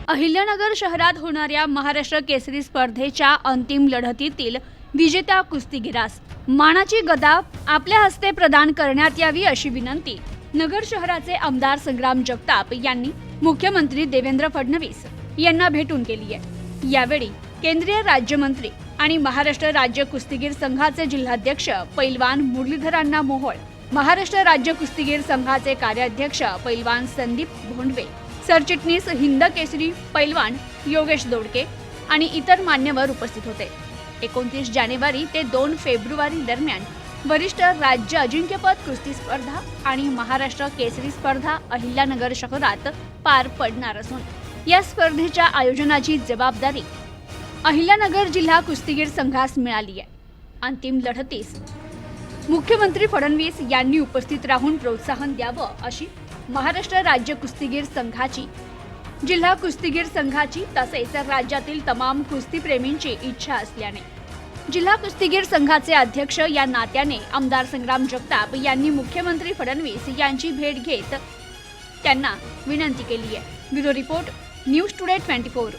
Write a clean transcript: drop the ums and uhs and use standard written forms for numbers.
अहिल्यानगर शहरात होणाऱ्या महाराष्ट्र केसरी स्पर्धेच्या अंतिम लढतीतील विजेत्या कुस्तीगीरास मानाची गदा आपल्या हस्ते प्रदान करण्यात यावी अशी विनंती नगर शहराचे आमदार संग्राम जगताप यांनी मुख्यमंत्री देवेंद्र फडणवीस यांना भेटून केली आहे। यावेळी केंद्रीय राज्यमंत्री आणि महाराष्ट्र राज्य कुस्तीगीर संघाचे जिल्हाध्यक्ष पैलवान मुरलीधर अण्णा मोहोळ, महाराष्ट्र राज्य कुस्तीगीर संघाचे कार्याध्यक्ष पैलवान संदीप भोंडवे, सरचिटणीस हिंद केसरी पैलवान योगेश दोडके आणि इतर मान्यवर उपस्थित होते। 29 जानेवारी ते 2 फेब्रुवारी दरम्यान वरिष्ठ राज्य अजिंक्यपद कुस्ती स्पर्धा आणि महाराष्ट्र केसरी स्पर्धा अहिल्यानगर शहरात पार पडणार असून या स्पर्धेच्या आयोजनाची जबाबदारी अहिल्यानगर जिल्हा कुस्तीगीर संघास मिळाली आहे। अंतिम लढतीस मुख्यमंत्री फडणवीस यांनी उपस्थित राहून प्रोत्साहन द्यावं अशी महाराष्ट्र राज्य कुस्तीगीर संघाची, जिल्हा कुस्तीगीर संघाची तसेच राज्यातील तमाम कुस्तीप्रेमींची इच्छा असल्याने जिल्हा कुस्तीगीर संघाचे अध्यक्ष या नात्याने आमदार संग्राम जगताप यांनी मुख्यमंत्री फडणवीस यांची भेट घेत त्यांना विनंती केली आहे। Bureau report, news today 24।